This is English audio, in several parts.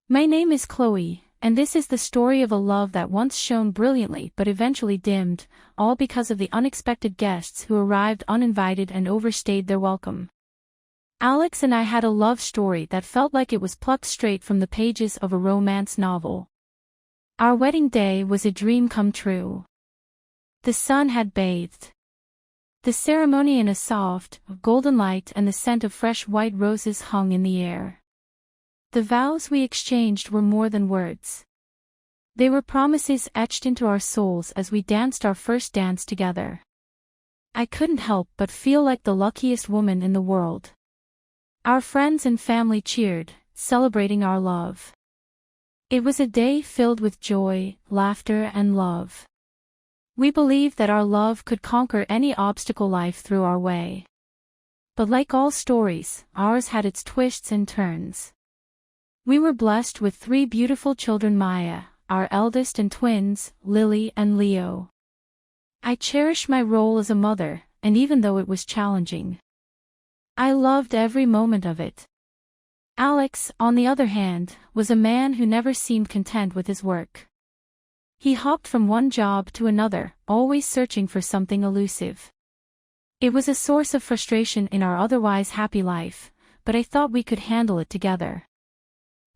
My name is Chloe, and this is the story of a love that once shone brilliantly but eventually dimmed, all because of the unexpected guests who arrived uninvited and overstayed their welcome. Alex and I had a love story that felt like it was plucked straight from the pages of a romance novel. Our wedding day was a dream come true. The sun had bathed the ceremony in a soft, golden light, and the scent of fresh white roses hung in the air. The vows we exchanged were more than words. They were promises etched into our souls as we danced our first dance together. I couldn't help but feel like the luckiest woman in the world. Our friends and family cheered, celebrating our love. It was a day filled with joy, laughter, and love. We believed that our love could conquer any obstacle life threw our way. But like all stories, ours had its twists and turns. We were blessed with 3 beautiful children: Maya, our eldest, and twins, Lily and Leo. I cherished my role as a mother, and even though it was challenging, I loved every moment of it. Alex, on the other hand, was a man who never seemed content with his work. He hopped from one job to another, always searching for something elusive. It was a source of frustration in our otherwise happy life, but I thought we could handle it together.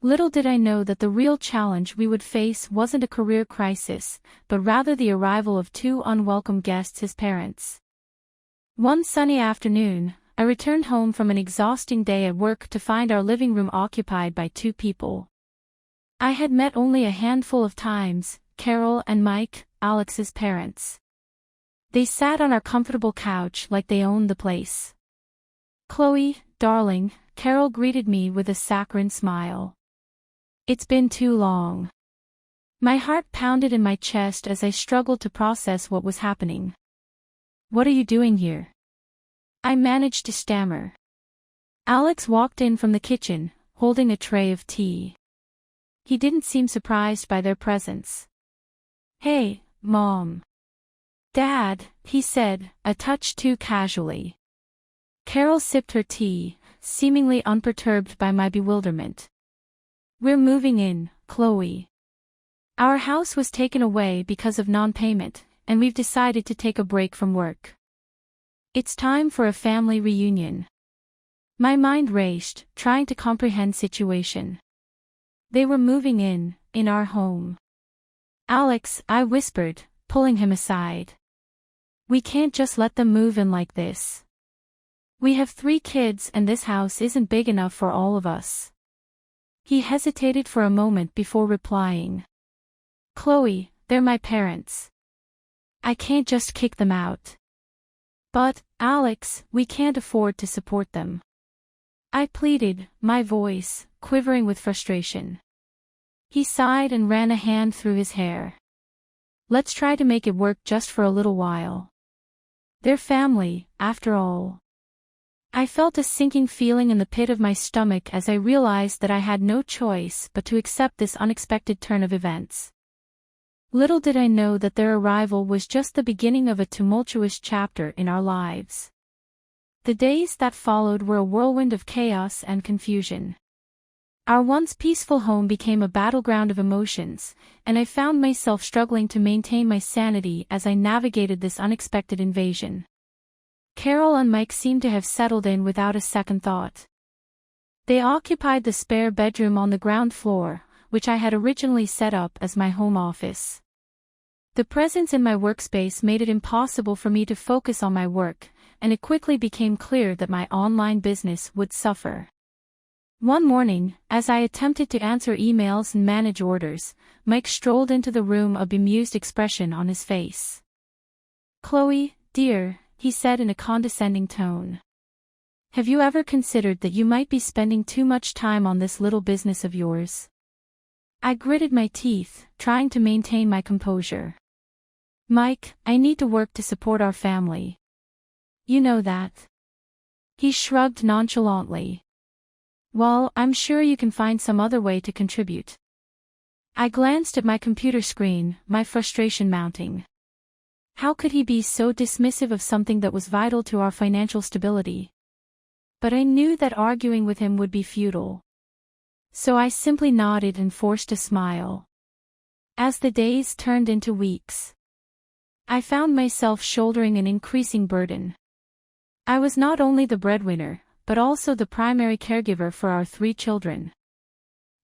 Little did I know that the real challenge we would face wasn't a career crisis, but rather the arrival of 2 unwelcome guests: his parents. One sunny afternoon, I returned home from an exhausting day at work to find our living room occupied by 2 people I had met only a handful of times: Carol and Mike, Alex's parents. They sat on our comfortable couch like they owned the place. "Chloe, darling," Carol greeted me with a saccharine smile. "It's been too long." My heart pounded in my chest as I struggled to process what was happening. "What are you doing here?" I managed to stammer. Alex walked in from the kitchen, holding a tray of tea. He didn't seem surprised by their presence. "Hey, Mom." "Dad," he said, a touch too casually. Carol sipped her tea, seemingly unperturbed by my bewilderment. "We're moving in, Chloe. Our house was taken away because of non-payment, and we've decided to take a break from work. It's time for a family reunion." My mind raced, trying to comprehend situation. They were moving in our home. "Alex," I whispered, pulling him aside. "We can't just let them move in like this. We have 3 kids and this house isn't big enough for all of us." He hesitated for a moment before replying. "Chloe, they're my parents. I can't just kick them out." "But, Alex, we can't afford to support them," I pleaded, my voice quivering with frustration. He sighed and ran a hand through his hair. "Let's try to make it work just for a little while. They're family, after all." I felt a sinking feeling in the pit of my stomach as I realized that I had no choice but to accept this unexpected turn of events. Little did I know that their arrival was just the beginning of a tumultuous chapter in our lives. The days that followed were a whirlwind of chaos and confusion. Our once peaceful home became a battleground of emotions, and I found myself struggling to maintain my sanity as I navigated this unexpected invasion. Carol and Mike seemed to have settled in without a second thought. They occupied the spare bedroom on the ground floor, which I had originally set up as my home office. The presence in my workspace made it impossible for me to focus on my work, and it quickly became clear that my online business would suffer. One morning, as I attempted to answer emails and manage orders, Mike strolled into the room, a bemused expression on his face. "Chloe, dear," he said in a condescending tone. "Have you ever considered that you might be spending too much time on this little business of yours?" I gritted my teeth, trying to maintain my composure. "Mike, I need to work to support our family. You know that." He shrugged nonchalantly. "Well, I'm sure you can find some other way to contribute." I glanced at my computer screen, my frustration mounting. How could he be so dismissive of something that was vital to our financial stability? But I knew that arguing with him would be futile. So I simply nodded and forced a smile. As the days turned into weeks, I found myself shouldering an increasing burden. I was not only the breadwinner, but also the primary caregiver for our 3 children.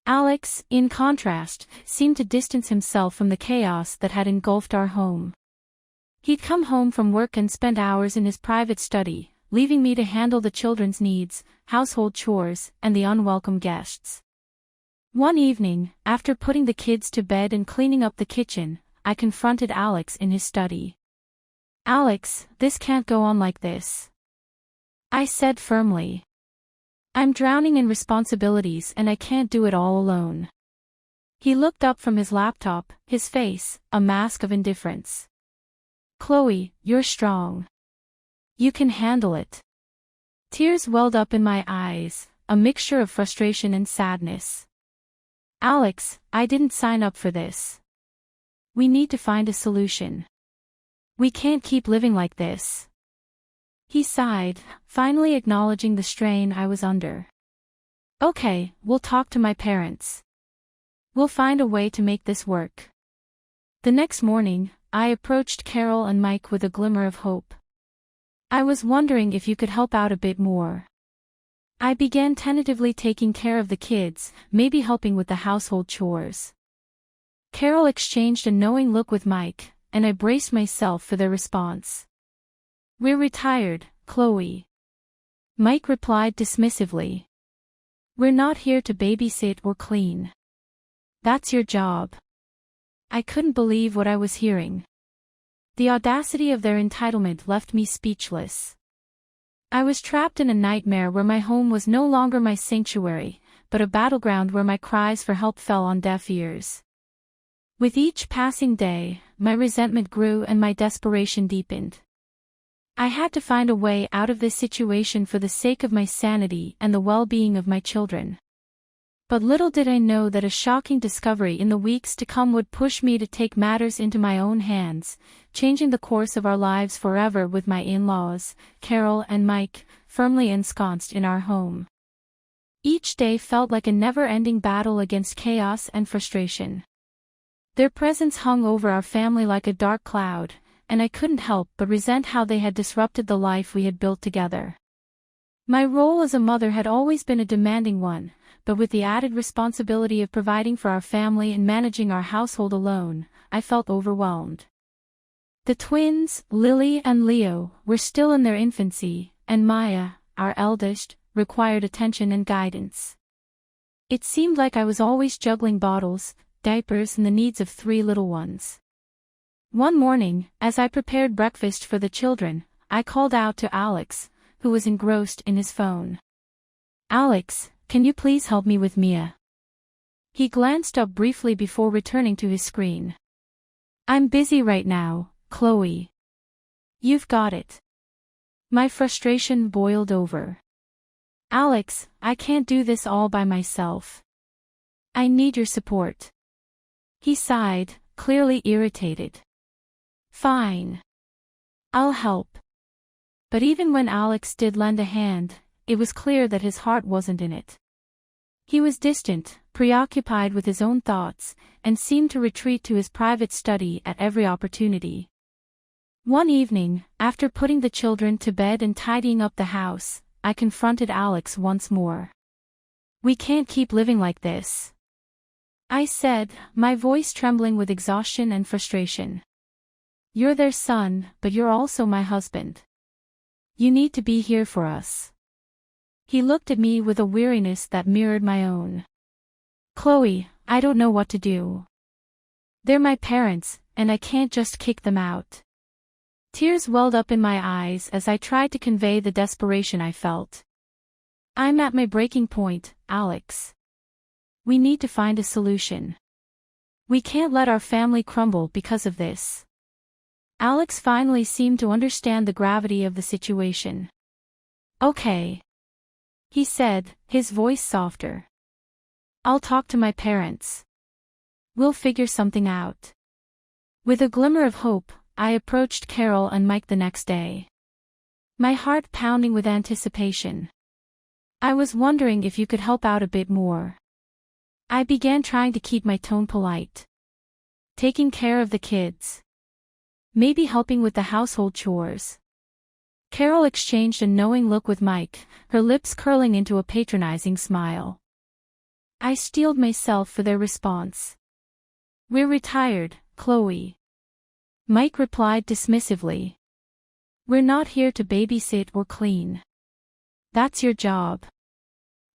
Alex, in contrast, seemed to distance himself from the chaos that had engulfed our home. He'd come home from work and spent hours in his private study, leaving me to handle the children's needs, household chores, and the unwelcome guests. One evening, after putting the kids to bed and cleaning up the kitchen, I confronted Alex in his study. "Alex, this can't go on like this," I said firmly. "I'm drowning in responsibilities and I can't do it all alone." He looked up from his laptop, his face a mask of indifference. "Chloe, you're strong. You can handle it." Tears welled up in my eyes, a mixture of frustration and sadness. "Alex, I didn't sign up for this. We need to find a solution. We can't keep living like this." He sighed, finally acknowledging the strain I was under. "Okay, we'll talk to my parents. We'll find a way to make this work." The next morning, I approached Carol and Mike with a glimmer of hope. "I was wondering if you could help out a bit more." I began tentatively taking care of the kids, maybe helping with the household chores. Carol exchanged a knowing look with Mike, and I braced myself for their response. "We're retired, Chloe," Mike replied dismissively. "We're not here to babysit or clean. That's your job." I couldn't believe what I was hearing. The audacity of their entitlement left me speechless. I was trapped in a nightmare where my home was no longer my sanctuary, but a battleground where my cries for help fell on deaf ears. With each passing day, my resentment grew and my desperation deepened. I had to find a way out of this situation for the sake of my sanity and the well-being of my children. But little did I know that a shocking discovery in the weeks to come would push me to take matters into my own hands, changing the course of our lives forever with my in-laws, Carol and Mike, firmly ensconced in our home. Each day felt like a never-ending battle against chaos and frustration. Their presence hung over our family like a dark cloud, and I couldn't help but resent how they had disrupted the life we had built together. My role as a mother had always been a demanding one, but with the added responsibility of providing for our family and managing our household alone, I felt overwhelmed. The twins, Lily and Leo, were still in their infancy, and Maya, our eldest, required attention and guidance. It seemed like I was always juggling bottles, diapers and the needs of 3 little ones. One morning, as I prepared breakfast for the children, I called out to Alex, who was engrossed in his phone. "Alex, can you please help me with Mia?" He glanced up briefly before returning to his screen. "I'm busy right now, Chloe. You've got it." My frustration boiled over. "Alex, I can't do this all by myself. I need your support." He sighed, clearly irritated. "Fine. I'll help." But even when Alex did lend a hand, it was clear that his heart wasn't in it. He was distant, preoccupied with his own thoughts, and seemed to retreat to his private study at every opportunity. One evening, after putting the children to bed and tidying up the house, I confronted Alex once more. "We can't keep living like this," I said, my voice trembling with exhaustion and frustration. "You're their son, but you're also my husband. You need to be here for us." He looked at me with a weariness that mirrored my own. "Chloe, I don't know what to do. They're my parents, and I can't just kick them out." Tears welled up in my eyes as I tried to convey the desperation I felt. "I'm at my breaking point, Alex. We need to find a solution. We can't let our family crumble because of this." Alex finally seemed to understand the gravity of the situation. "Okay," he said, his voice softer. "I'll talk to my parents. We'll figure something out." With a glimmer of hope, I approached Carol and Mike the next day. My heart pounding with anticipation. "I was wondering if you could help out a bit more. I began trying to keep my tone polite. Taking care of the kids. Maybe helping with the household chores. Carol exchanged a knowing look with Mike, her lips curling into a patronizing smile. I steeled myself for their response. "We're retired, Chloe." Mike replied dismissively. "We're not here to babysit or clean. That's your job."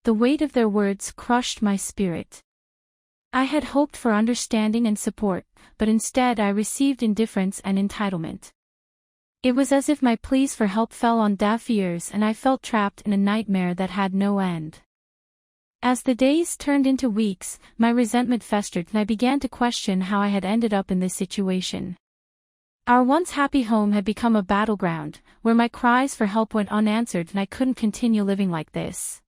The weight of their words crushed my spirit. I had hoped for understanding and support, but instead I received indifference and entitlement. It was as if my pleas for help fell on deaf ears and I felt trapped in a nightmare that had no end. As the days turned into weeks, my resentment festered and I began to question how I had ended up in this situation. Our once happy home had become a battleground, where my cries for help went unanswered and I couldn't continue living like this.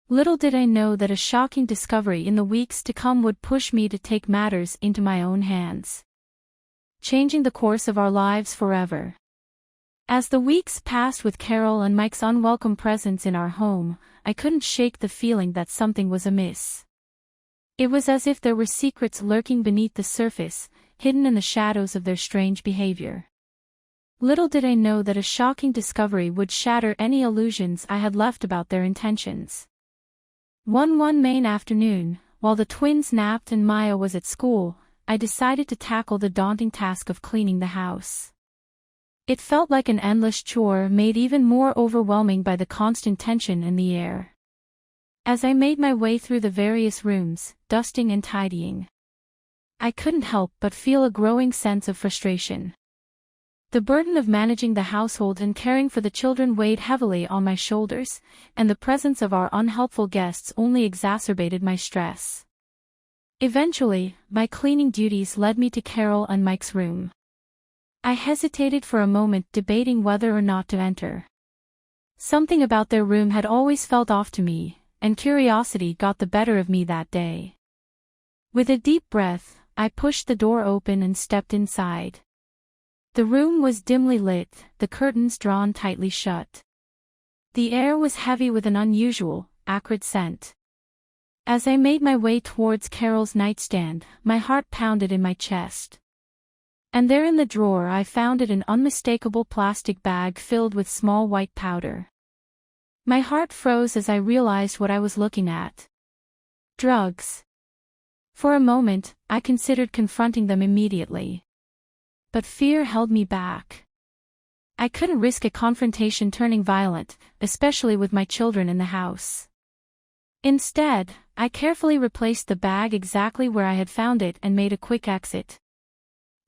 Little did I know that a shocking discovery in the weeks to come would push me to take matters into my own hands, changing the course of our lives forever. As the weeks passed with Carol and Mike's unwelcome presence in our home, I couldn't shake the feeling that something was amiss. It was as if there were secrets lurking beneath the surface, hidden in the shadows of their strange behavior. Little did I know that a shocking discovery would shatter any illusions I had left about their intentions. One May afternoon, while the twins napped and Maya was at school, I decided to tackle the daunting task of cleaning the house. It felt like an endless chore made even more overwhelming by the constant tension in the air. As I made my way through the various rooms, dusting and tidying, I couldn't help but feel a growing sense of frustration. The burden of managing the household and caring for the children weighed heavily on my shoulders, and the presence of our unhelpful guests only exacerbated my stress. Eventually, my cleaning duties led me to Carol and Mike's room. I hesitated for a moment, debating whether or not to enter. Something about their room had always felt off to me, and curiosity got the better of me that day. With a deep breath, I pushed the door open and stepped inside. The room was dimly lit, the curtains drawn tightly shut. The air was heavy with an unusual, acrid scent. As I made my way towards Carol's nightstand, my heart pounded in my chest. And there in the drawer I found an unmistakable plastic bag filled with small white powder. My heart froze as I realized what I was looking at. Drugs. For a moment, I considered confronting them immediately. But fear held me back. I couldn't risk a confrontation turning violent, especially with my children in the house. Instead, I carefully replaced the bag exactly where I had found it and made a quick exit,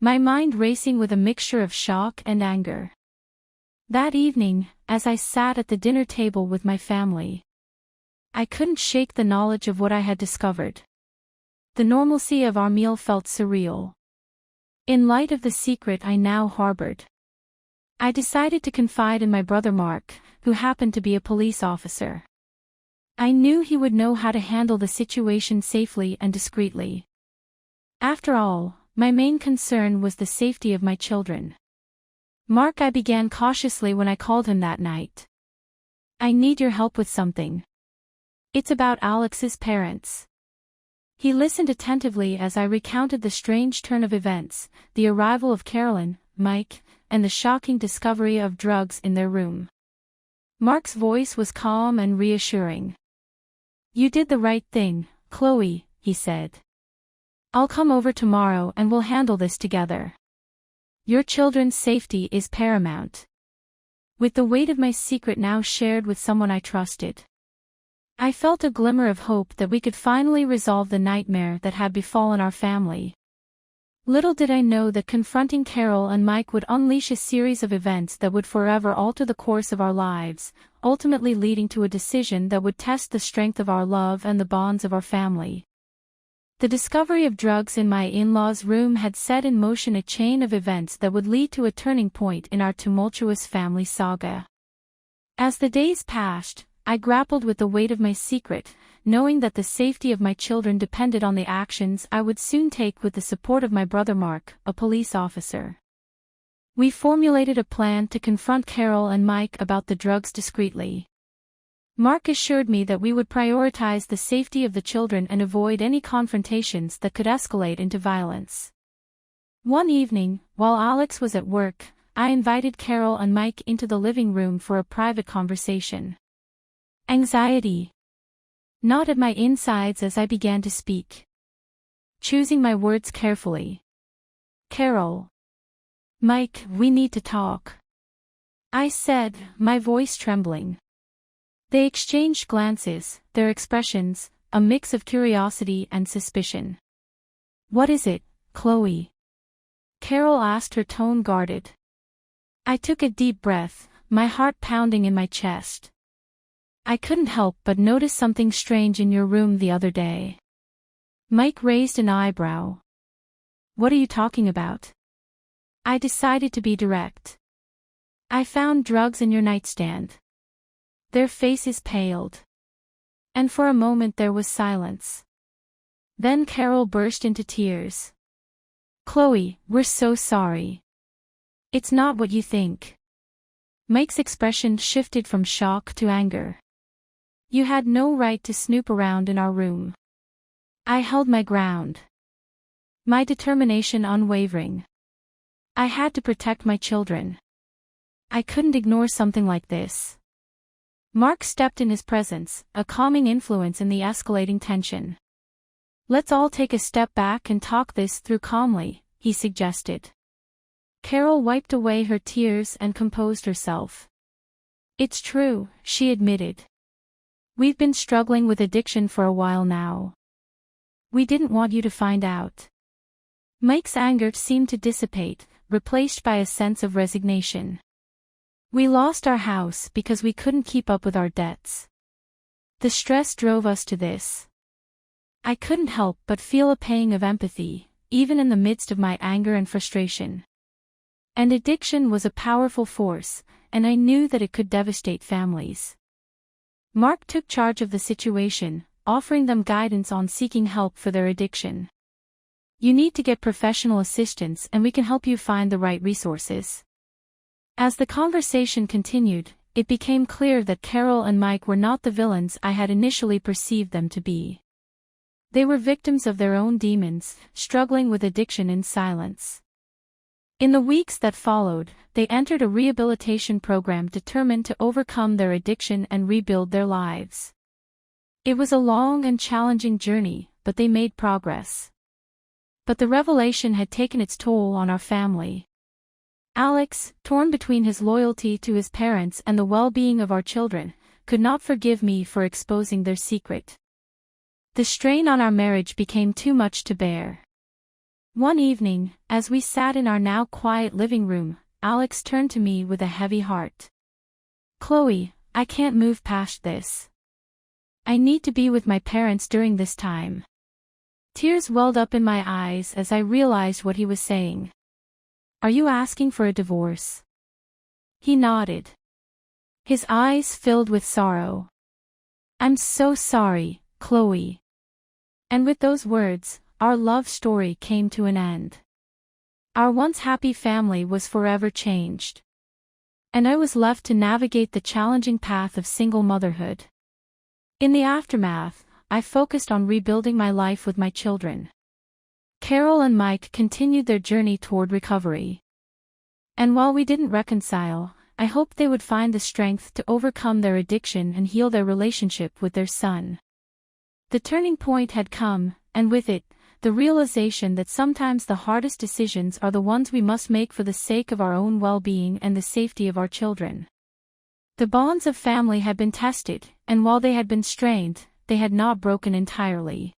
my mind racing with a mixture of shock and anger. That evening, as I sat at the dinner table with my family, I couldn't shake the knowledge of what I had discovered. The normalcy of our meal felt surreal. In light of the secret I now harbored, I decided to confide in my brother Mark, who happened to be a police officer. I knew he would know how to handle the situation safely and discreetly. After all, my main concern was the safety of my children. "Mark," I began cautiously when I called him that night, "I need your help with something. It's about Alex's parents." He listened attentively as I recounted the strange turn of events, the arrival of Carolyn, Mike, and the shocking discovery of drugs in their room. Mark's voice was calm and reassuring. "You did the right thing, Chloe," he said. "I'll come over tomorrow and we'll handle this together. Your children's safety is paramount." With the weight of my secret now shared with someone I trusted, I felt a glimmer of hope that we could finally resolve the nightmare that had befallen our family. Little did I know that confronting Carol and Mike would unleash a series of events that would forever alter the course of our lives, ultimately leading to a decision that would test the strength of our love and the bonds of our family. The discovery of drugs in my in-laws' room had set in motion a chain of events that would lead to a turning point in our tumultuous family saga. As the days passed, I grappled with the weight of my secret, knowing that the safety of my children depended on the actions I would soon take with the support of my brother Mark, a police officer. We formulated a plan to confront Carol and Mike about the drugs discreetly. Mark assured me that we would prioritize the safety of the children and avoid any confrontations that could escalate into violence. One evening, while Alex was at work, I invited Carol and Mike into the living room for a private conversation. Anxiety gnawed at my insides as I began to speak, choosing my words carefully. "Carol. Mike, we need to talk," I said, my voice trembling. They exchanged glances, their expressions, a mix of curiosity and suspicion. "What is it, Chloe?" Carol asked, her tone guarded. I took a deep breath, my heart pounding in my chest. "I couldn't help but notice something strange in your room the other day." Mike raised an eyebrow. "What are you talking about?" I decided to be direct. "I found drugs in your nightstand." Their faces paled. And for a moment there was silence. Then Carol burst into tears. "Chloe, we're so sorry. It's not what you think." Mike's expression shifted from shock to anger. "You had no right to snoop around in our room." I held my ground, my determination unwavering. I had to protect my children. I couldn't ignore something like this. Mark stepped in his presence, a calming influence in the escalating tension. "Let's all take a step back and talk this through calmly," he suggested. Carol wiped away her tears and composed herself. "It's true," she admitted. "We've been struggling with addiction for a while now. We didn't want you to find out." Mike's anger seemed to dissipate, replaced by a sense of resignation. "We lost our house because we couldn't keep up with our debts. The stress drove us to this." I couldn't help but feel a pang of empathy, even in the midst of my anger and frustration. And addiction was a powerful force, and I knew that it could devastate families. Mark took charge of the situation, offering them guidance on seeking help for their addiction. "You need to get professional assistance and we can help you find the right resources." As the conversation continued, it became clear that Carol and Mike were not the villains I had initially perceived them to be. They were victims of their own demons, struggling with addiction in silence. In the weeks that followed, they entered a rehabilitation program determined to overcome their addiction and rebuild their lives. It was a long and challenging journey, but they made progress. But the revelation had taken its toll on our family. Alex, torn between his loyalty to his parents and the well-being of our children, could not forgive me for exposing their secret. The strain on our marriage became too much to bear. One evening, as we sat in our now quiet living room, Alex turned to me with a heavy heart. "Chloe, I can't move past this. I need to be with my parents during this time." Tears welled up in my eyes as I realized what he was saying. "Are you asking for a divorce?" He nodded, his eyes filled with sorrow. "I'm so sorry, Chloe." And with those words, our love story came to an end. Our once happy family was forever changed. And I was left to navigate the challenging path of single motherhood. In the aftermath, I focused on rebuilding my life with my children. Carol and Mike continued their journey toward recovery. And while we didn't reconcile, I hoped they would find the strength to overcome their addiction and heal their relationship with their son. The turning point had come, and with it, the realization that sometimes the hardest decisions are the ones we must make for the sake of our own well-being and the safety of our children. The bonds of family had been tested, and while they had been strained, they had not broken entirely.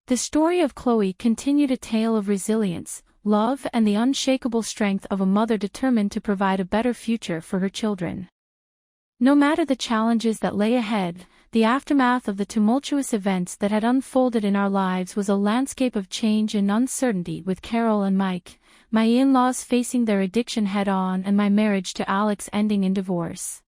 The story of Chloe continued a tale of resilience, love, and the unshakable strength of a mother determined to provide a better future for her children. No matter the challenges that lay ahead, the aftermath of the tumultuous events that had unfolded in our lives was a landscape of change and uncertainty. With Carol and Mike, my in-laws facing their addiction head-on, and my marriage to Alex ending in divorce.